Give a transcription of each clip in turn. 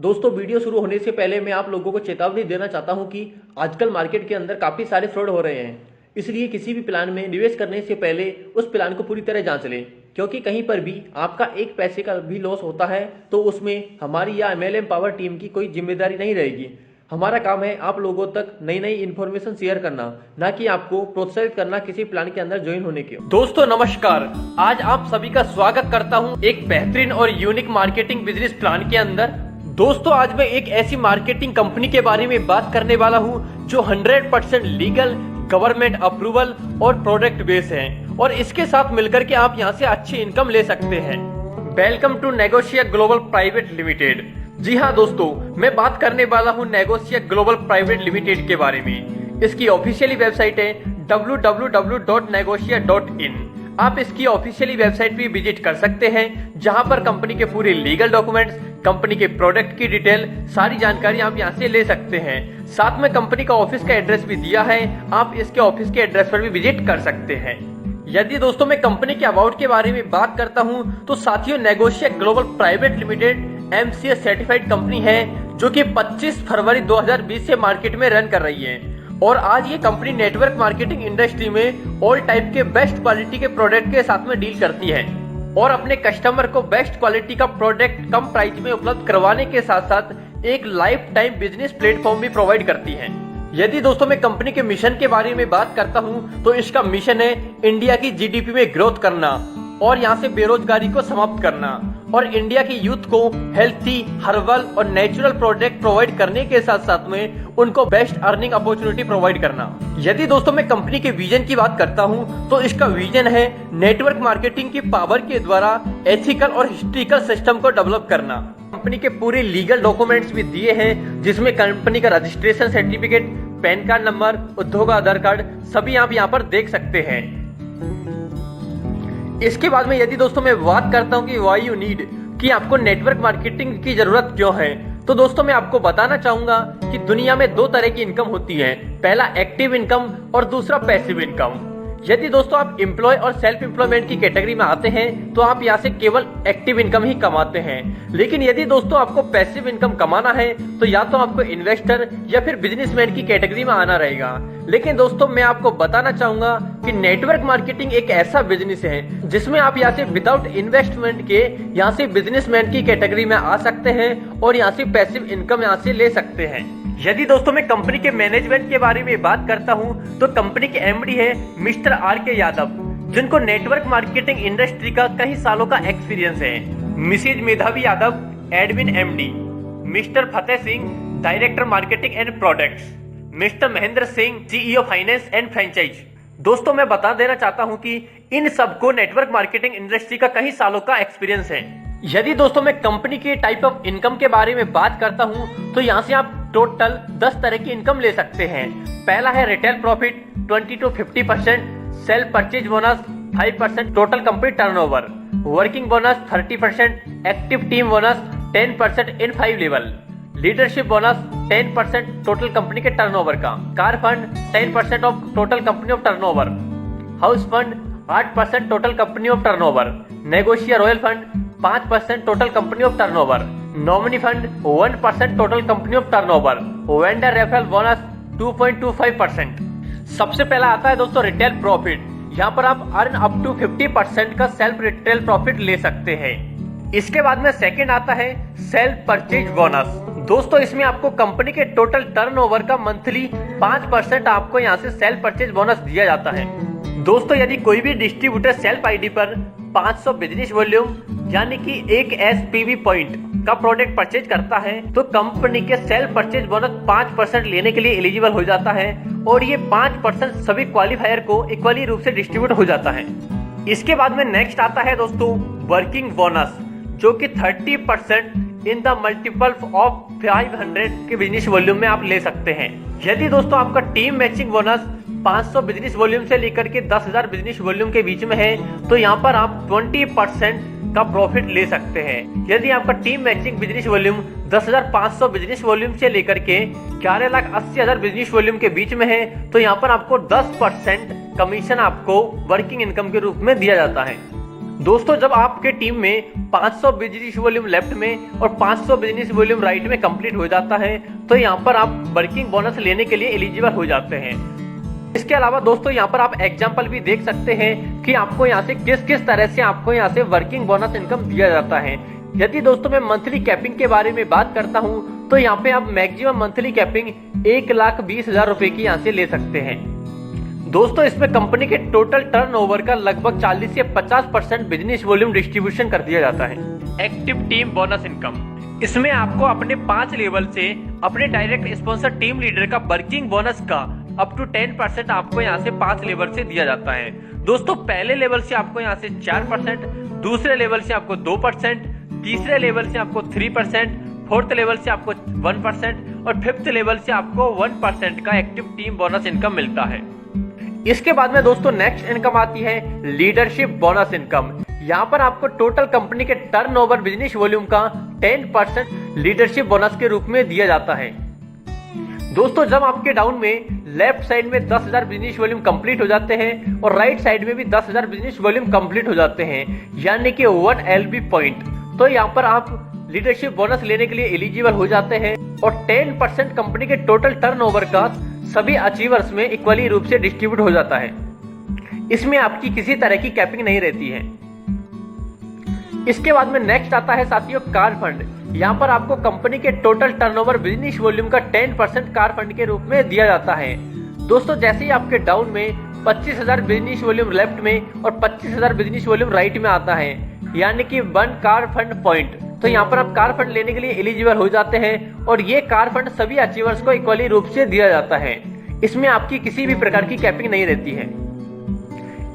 दोस्तों वीडियो शुरू होने से पहले मैं आप लोगों को चेतावनी देना चाहता हूं कि आजकल मार्केट के अंदर काफ़ी सारे फ्रॉड हो रहे हैं। इसलिए किसी भी प्लान में निवेश करने से पहले उस प्लान को पूरी तरह जांच लें, क्योंकि कहीं पर भी आपका एक पैसे का भी लॉस होता है तो उसमें हमारी या MLM पावर टीम की कोई जिम्मेदारी नहीं रहेगी। हमारा काम है आप लोगों तक नई नई इन्फॉर्मेशन शेयर करना, ना कि आपको प्रोत्साहित करना किसी प्लान के अंदर ज्वाइन होने के। दोस्तों नमस्कार, आज आप सभी का स्वागत करता हूं एक बेहतरीन और यूनिक मार्केटिंग बिजनेस प्लान के अंदर। दोस्तों आज मैं एक ऐसी मार्केटिंग कंपनी के बारे में बात करने वाला हूं जो 100% लीगल, गवर्नमेंट अप्रूवल और प्रोडक्ट बेस है और इसके साथ मिलकर के आप यहां से अच्छी इनकम ले सकते हैं। Welcome to Negosia Global Private Limited. जी हाँ दोस्तों, मैं बात करने वाला हूँ नेगोशिया ग्लोबल प्राइवेट लिमिटेड के बारे में। इसकी ऑफिशियली वेबसाइट है www.negotia.in। आप इसकी ऑफिशियली वेबसाइट भी विजिट कर सकते हैं, जहां पर कंपनी के पूरे लीगल डॉक्यूमेंट्स, कंपनी के प्रोडक्ट की डिटेल, सारी जानकारी आप यहां से ले सकते हैं। साथ में कंपनी का ऑफिस का एड्रेस भी दिया है, आप इसके ऑफिस के एड्रेस पर भी विजिट कर सकते हैं। यदि दोस्तों मैं कंपनी के अबाउट के बारे में बात करता हूं तो साथियों Negosia Global Private Limited MCA certified company है जो कि 25 फरवरी 2020 से मार्केट में रन कर रही है और आज ये कंपनी नेटवर्क मार्केटिंग इंडस्ट्री में ऑल टाइप के बेस्ट क्वालिटी के प्रोडक्ट के साथ में डील करती है और अपने कस्टमर को बेस्ट क्वालिटी का प्रोडक्ट कम प्राइस में उपलब्ध करवाने के साथ साथ एक लाइफ टाइम बिजनेस प्लेटफॉर्म भी प्रोवाइड करती है। यदि दोस्तों मैं कंपनी के मिशन के बारे में बात करता हूं तो इसका मिशन है इंडिया की GDP में ग्रोथ करना और यहां से बेरोजगारी को समाप्त करना और इंडिया की यूथ को हेल्थी, हर्बल और नेचुरल प्रोडक्ट प्रोवाइड करने के साथ साथ में उनको बेस्ट अर्निंग अपॉर्चुनिटी प्रोवाइड करना। यदि दोस्तों मैं कंपनी के विजन की बात करता हूं तो इसका विजन है नेटवर्क मार्केटिंग की पावर के द्वारा एथिकल और हिस्ट्रिकल सिस्टम को डेवलप करना। कंपनी के पूरे लीगल डॉक्यूमेंट्स भी दिए हैं, जिसमें कंपनी का registration certificate, pan card number, उद्योग आधार कार्ड सभी आप यहाँ पर देख सकते हैं। इसके बाद में यदि दोस्तों मैं बात करता हूं कि व्हाई यू नीड, कि आपको नेटवर्क मार्केटिंग की जरूरत क्यों है, तो दोस्तों मैं आपको बताना चाहूंगा कि दुनिया में दो तरह की इनकम होती है, पहला एक्टिव इनकम और दूसरा पैसिव इनकम। यदि दोस्तों आप एम्प्लॉय और सेल्फ एम्प्लॉयमेंट की कैटेगरी में आते हैं तो आप यहाँ से केवल एक्टिव इनकम ही कमाते हैं, लेकिन यदि दोस्तों आपको पैसिव इनकम कमाना है तो या तो आपको इन्वेस्टर या फिर बिजनेसमैन की कैटेगरी में आना रहेगा। लेकिन दोस्तों मैं आपको बताना चाहूंगा कि नेटवर्क मार्केटिंग एक ऐसा बिजनेस है जिसमें आप यहाँ से विदाउट इन्वेस्टमेंट के यहाँ से बिजनेसमैन की कैटेगरी में आ सकते हैं और यहाँ से पैसिव इनकम यहाँ से ले सकते हैं। यदि दोस्तों मैं कंपनी के मैनेजमेंट के बारे में बात करता हूं तो कंपनी के MD है मिस्टर RK यादव, जिनको नेटवर्क मार्केटिंग इंडस्ट्री का कई सालों का एक्सपीरियंस है। मिसेज मेधावी Yadav admin MD, mister Fateh Singh director marketing and products, mister Mahendra Singh CEO finance and franchise. दोस्तों मैं बता देना चाहता हूं कि इन सबको नेटवर्क मार्केटिंग इंडस्ट्री का कई सालों का एक्सपीरियंस है। यदि दोस्तों मैं कंपनी के टाइप ऑफ इनकम के बारे में बात करता हूं तो यहाँ से आप टोटल 10 तरह की इनकम ले सकते हैं। पहला है retail profit 20 to 50%, self purchase bonus 5% total company turnover, working bonus 30%, active team bonus 10% in 5 level, leadership bonus 10% total company के टर्नओवर का, car fund 10% of total company of turnover, house fund 8% total company of turnover, Negosia royal fund 5% total company of turnover, nominee fund 1% total company of turnover, vendor referral bonus 2.25%। सबसे पहला आता है दोस्तों retail profit. यहाँ पर आप earn up to 50% का self retail profit ले सकते हैं। इसके बाद में सेकंड आता है सेल्फ परचेज बोनस। दोस्तों इसमें आपको कंपनी के टोटल टर्नओवर का मंथली 5% आपको यहाँ से सेल्फ परचेज बोनस दिया जाता है। दोस्तों यदि कोई भी डिस्ट्रीब्यूटर सेल्फ ID पर 500 बिजनेस वॉल्यूम यानी कि 1 SPV पॉइंट का प्रोडक्ट परचेज करता है तो कंपनी के सेल्फ परचेज बोनस 5% लेने के लिए एलिजिबल हो जाता है और ये 5% सभी क्वालिफायर को इक्वली रूप से डिस्ट्रीब्यूट हो जाता है। इसके बाद में नेक्स्ट आता है दोस्तों वर्किंग बोनस, जो कि 30% इन द मल्टीपल ऑफ 500 के बिजनेस वॉल्यूम में आप ले सकते हैं। यदि दोस्तों आपका team matching bonus 500 business volume से लेकर के 10,000 बिजनेस वॉल्यूम के बीच में है तो यहाँ पर आप 20% का प्रॉफिट ले सकते हैं। यदि आपका team matching business volume 10,500 business volume से लेकर के 11,80,000 बिजनेस वॉल्यूम के बीच में है तो यहाँ पर आपको 10% कमीशन आपको वर्किंग इनकम के रूप में दिया जाता है। दोस्तों जब आपके टीम में 500 बिजनेस वॉल्यूम लेफ्ट में और 500 बिजनेस वॉल्यूम राइट में कंप्लीट हो जाता है तो यहाँ पर आप वर्किंग बोनस लेने के लिए एलिजिबल हो जाते हैं। इसके अलावा दोस्तों यहाँ पर आप एग्जाम्पल भी देख सकते हैं कि आपको यहाँ से किस किस तरह से आपको यहाँ से वर्किंग बोनस इनकम दिया जाता है। यदि दोस्तों मैं मंथली कैपिंग के बारे में बात करता हूँ तो यहाँ पे आप मैक्सिमम मंथली कैपिंग 1,20,000 रुपए की यहाँ से ले सकते हैं। दोस्तों इसमें कंपनी के टोटल टर्नओवर का लगभग 40 से 50% बिजनेस वॉल्यूम डिस्ट्रीब्यूशन कर दिया जाता है। एक्टिव टीम बोनस इनकम, इसमें आपको अपने 5 लेवल से अपने डायरेक्ट स्पॉन्सर टीम लीडर का वर्किंग बोनस का अप टू 10% आपको यहाँ से 5 लेवल से दिया जाता है। दोस्तों पहले लेवल से आपको यहाँ से 4%, दूसरे लेवल से आपको 2%, तीसरे लेवल से आपको 3%, फोर्थ लेवल से आपको 1% और फिफ्थ लेवल से आपको 1% का एक्टिव टीम बोनस इनकम मिलता है। इसके बाद में दोस्तों नेक्स्ट इनकम आती है लीडरशिप बोनस इनकम। यहाँ पर आपको टोटल कंपनी के टर्नओवर बिजनेस वॉल्यूम का 10% लीडरशिप बोनस के रूप में दिया जाता है। दोस्तों जब आपके डाउन में लेफ्ट साइड में 10,000 बिजनेस वॉल्यूम कंप्लीट हो जाते हैं और राइट साइड में भी 10,000 बिजनेस वॉल्यूम कंप्लीट हो जाते हैं यानी कि 1 LB पॉइंट, तो यहाँ पर आप लीडरशिप बोनस लेने के लिए एलिजिबल हो जाते हैं और 10% कंपनी के टोटल टर्नओवर का सभी अचीवर्स में इक्वली रूप से डिस्ट्रीब्यूट हो जाता है। इसमें आपकी किसी तरह की कैपिंग नहीं रहती है। इसके बाद में नेक्स्ट आता है साथियों कार फंड। यहाँ पर आपको कंपनी के टोटल टर्नओवर बिजनेस वॉल्यूम का 10% कार फंड के रूप में दिया जाता है। दोस्तों जैसे ही आपके डाउन में 25,000 बिजनेस वॉल्यूम लेफ्ट में और 25,000 बिजनेस वॉल्यूम राइट में आता है यानी कि 1 कार फंड पॉइंट, तो यहाँ पर आप कार फंड लेने के लिए एलिजिबल हो जाते हैं और ये कार फंड सभी अचीवर्स को इक्वली रूप से दिया जाता है। इसमें आपकी किसी भी प्रकार की कैपिंग नहीं रहती है।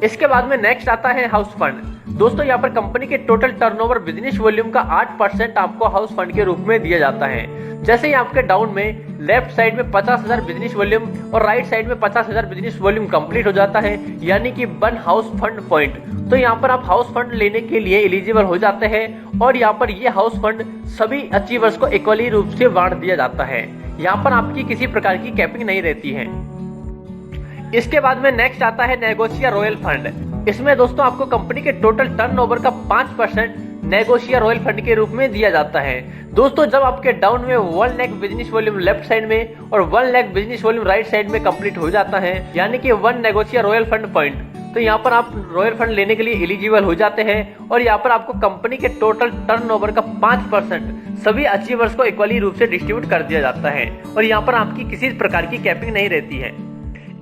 इसके बाद में नेक्स्ट आता है हाउस फंड। दोस्तों यहाँ पर कंपनी के टोटल टर्नओवर बिजनेस वॉल्यूम का 8% आपको हाउस फंड के रूप में दिया जाता है। जैसे ही आपके डाउन में लेफ्ट साइड में 50,000 बिजनेस वॉल्यूम और राइट साइड में 50,000 बिजनेस वॉल्यूम कंप्लीट हो जाता है यानी कि 1 हाउस फंड पॉइंट, तो यहाँ पर आप हाउस फंड लेने के लिए एलिजिबल हो जाते हैं और यहाँ पर ये हाउस फंड सभी अचीवर्स को इक्वली रूप से बांट दिया जाता है। यहाँ पर आपकी किसी प्रकार की कैपिंग नहीं रहती है। इसके बाद में नेक्स्ट आता है नेगोशिया रॉयल फंड। इसमें दोस्तों आपको कंपनी के टोटल टर्नओवर का 5% नेगोशिया रॉयल फंड के रूप में दिया जाता है। दोस्तों जब आपके डाउन में 1 lakh business volume left side में और 1 lakh business volume right side में कंप्लीट हो जाता है यानी कि 1 नेगोशिया रॉयल फंड पॉइंट, तो यहाँ पर आप रॉयल फंड लेने के लिए एलिजिबल हो जाते हैं और यहाँ पर आपको कंपनी के टोटल टर्नओवर का 5% सभी अचीवर्स को इक्वली रूप से डिस्ट्रीब्यूट कर दिया जाता है और यहाँ पर आपकी किसी प्रकार की कैपिंग नहीं रहती है।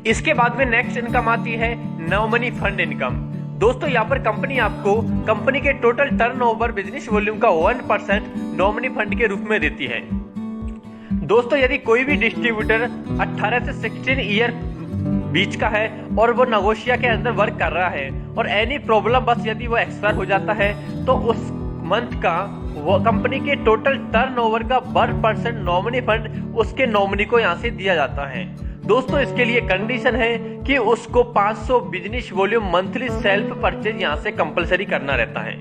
इसके बाद में नेक्स्ट इनकम आती है नॉमिनी फंड इनकम। दोस्तों यहाँ पर कंपनी आपको कंपनी के टोटल टर्नओवर बिजनेस वॉल्यूम का 1% नॉमिनी फंड के रूप में देती है। दोस्तों यदि कोई भी डिस्ट्रीब्यूटर 18 से 16 ईयर बीच का है और वो नेगोशिया के अंदर वर्क कर रहा है और एनी प्रॉब्लम बस यदि वो एक्सपायर हो जाता है तो उस मंथ का वो कंपनी के टोटल टर्नओवर का 1% नॉमिनी फंड उसके नॉमिनी को यहाँ से दिया जाता है। दोस्तों इसके लिए कंडीशन है कि उसको 500 business volume monthly self purchase यहाँ से कंपलसरी करना रहता है।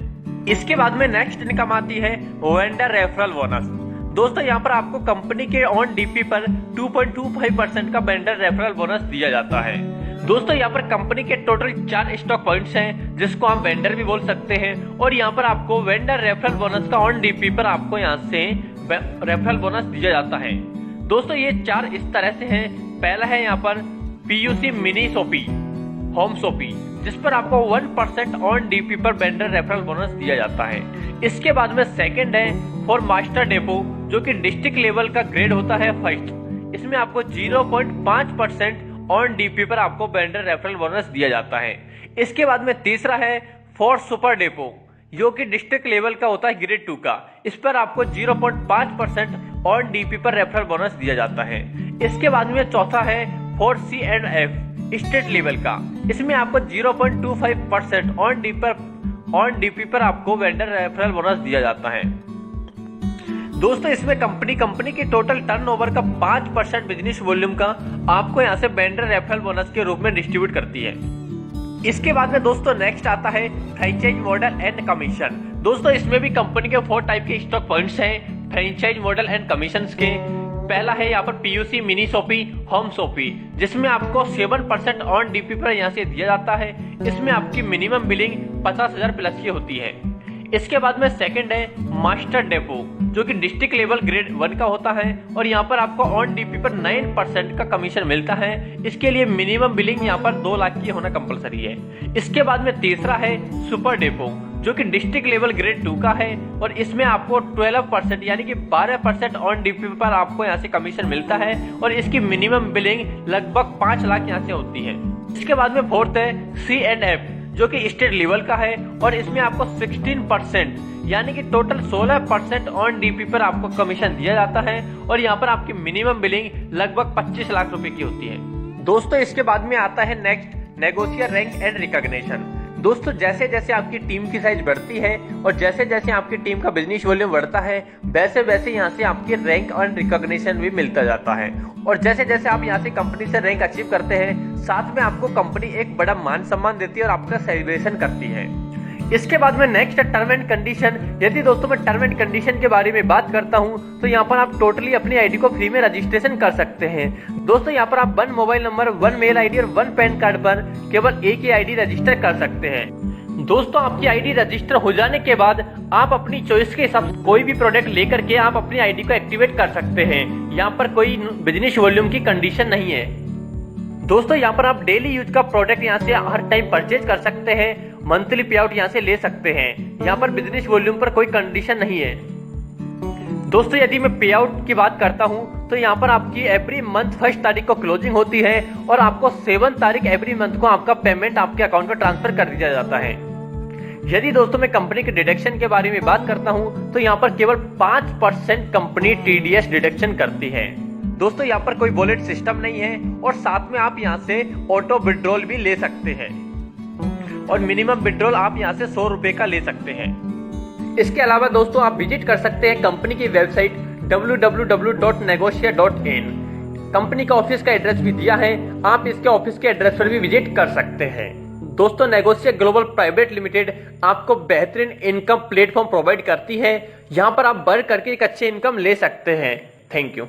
इसके बाद में नेक्स्ट इनकम आती है वेंडर रेफरल बोनस। दोस्तों यहाँ पर आपको कंपनी के ऑन डीपी पर 2.25% का वेंडर रेफरल बोनस दिया जाता है। दोस्तों यहाँ पर कंपनी के टोटल 4 स्टॉक पॉइंट्स हैं जिसको आप वेंडर भी बोल सकते हैं और यहाँ पर आपको वेंडर रेफरल बोनस का ऑन डीपी पर आपको यहाँ से रेफरल बोनस दिया जाता है। दोस्तों ये 4 इस तरह से हैं। पहला है यहाँ पर PUC mini shoppe home shoppe जिस पर आपको 1% ऑन डीपी पर वेंडर रेफरल बोनस दिया जाता है। इसके बाद में सेकंड है फॉर मास्टर डेपो जो कि डिस्ट्रिक्ट लेवल का ग्रेड होता है फर्स्ट। इसमें आपको 0.5% ऑन डीपी पर आपको वेंडर रेफरल बोनस दिया जाता है। इसके बाद में तीसरा है फॉर सुपर डेपो जो कि डिस्ट्रिक्ट लेवल का होता है ग्रेड 2 का। इस पर आपको 0.5% ऑन डीपी पर रेफरल बोनस दिया जाता है। इसके बाद में चौथा है फॉर C&F स्टेट लेवल का। इसमें आपको 0.25% ऑन डीपी पर आपको वेंडर रेफरल बोनस दिया जाता है। दोस्तों इसमें कंपनी के टोटल टर्नओवर का 5% बिजनेस वॉल्यूम का आपको यहाँ से वेंडर रेफरल बोनस के रूप में डिस्ट्रीब्यूट करती है। इसके बाद में दोस्तों नेक्स्ट आता है फ्रेंचाइज मॉडल एंड कमीशन। दोस्तों इसमें भी कंपनी के 4 टाइप के स्टॉक पॉइंट्स हैं फ्रेंचाइज मॉडल एंड कमीशन के। पहला है यहाँ पर PUC mini shoppe home shoppe, जिसमें आपको 7% ऑन डीपी पर यहाँ से दिया जाता है। इसमें आपकी मिनिमम बिलिंग 50,000 प्लस की होती है। इसके बाद में सेकंड है मास्टर डेपो, जो कि डिस्ट्रिक्ट लेवल ग्रेड 1 का होता है और यहाँ पर आपको ऑन डीपी पर 9% का कमीशन मिलता है। इसके लिए मिनिमम बिलिंग यहाँ पर 2 लाख की होना कंपलसरी है। इसके बाद में तीसरा है सुपर डेपो, जो कि डिस्ट्रिक्ट लेवल ग्रेड 2 का है और इसमें आपको 12% यानी कि 12% ऑन डीपी पर आपको यहाँ से कमीशन मिलता है और इसकी मिनिमम बिलिंग लगभग 5 लाख यहाँ से होती है। इसके बाद में फोर्थ है C&F, जो कि स्टेट लेवल का है और इसमें आपको 16% यानी कि टोटल 16% ऑन डीपी पर आपको कमीशन दिया जाता है और यहाँ पर आपकी मिनिमम बिलिंग लगभग 25 लाख रुपए की होती है। दोस्तों इसके बाद में आता है नेक्स्ट नेगोशियर रैंक एंड रिकॉग्निशन। दोस्तों जैसे जैसे आपकी टीम की साइज बढ़ती है और जैसे जैसे आपकी टीम का बिजनेस वॉल्यूम बढ़ता है, वैसे वैसे यहाँ से आपकी रैंक एंड रिकॉग्निशन भी मिलता जाता है और जैसे जैसे आप यहाँ से कंपनी से रैंक अचीव करते हैं, साथ में आपको कंपनी एक बड़ा मान सम्मान देती है और आपका सेलिब्रेशन करती है। इसके बाद में नेक्स्ट टर्म एंड कंडीशन। यदि दोस्तों मैं टर्म एंड कंडीशन के बारे में बात करता हूं तो यहाँ पर आप टोटली अपनी आईडी को फ्री में रजिस्ट्रेशन कर सकते हैं। दोस्तों यहाँ पर आप 1 मोबाइल नंबर, 1 मेल आईडी और 1 पैन कार्ड पर केवल एक ही आईडी रजिस्टर कर सकते हैं। दोस्तों आपकी आईडी रजिस्टर हो जाने के बाद आप अपनी चॉइस के हिसाब से कोई भी प्रोडक्ट लेकर के आप अपनी आईडी को एक्टिवेट कर सकते हैं। यहाँ पर कोई बिजनेस वॉल्यूम की कंडीशन नहीं है। दोस्तों यहाँ पर आप डेली यूज का प्रोडक्ट यहाँ से हर टाइम परचेज कर सकते हैं, मंथली पे आउट यहाँ से ले सकते हैं। यहाँ पर बिजनेस वॉल्यूम पर कोई कंडीशन नहीं है। दोस्तों यदि मैं पे आउट की बात करता हूँ तो यहाँ पर आपकी एवरी मंथ 1 तारीख को क्लोजिंग होती है और आपको 7 तारीख एवरी मंथ को आपका पेमेंट आपके अकाउंट में ट्रांसफर कर दिया जाता है। यदि दोस्तों मैं कंपनी के डिडक्शन के बारे में बात करता हूँ तो यहाँ पर केवल 5% कंपनी TDS डिडक्शन करती है। दोस्तों यहाँ पर कोई वॉलेट सिस्टम नहीं है और साथ में आप यहाँ से ऑटो विड्रॉल भी ले सकते हैं और मिनिमम विड्रॉल आप यहाँ से 100 रुपए का ले सकते हैं। इसके अलावा दोस्तों आप विजिट कर सकते हैं कंपनी की वेबसाइट www.negotia.in। कंपनी का ऑफिस का एड्रेस भी दिया है, आप इसके ऑफिस के एड्रेस पर भी विजिट कर सकते हैं। दोस्तों नेगोशिया ग्लोबल प्राइवेट लिमिटेड आपको बेहतरीन इनकम प्लेटफॉर्म प्रोवाइड करती है। यहाँ पर आप बढ़ करके एक अच्छी इनकम ले सकते हैं। Thank you.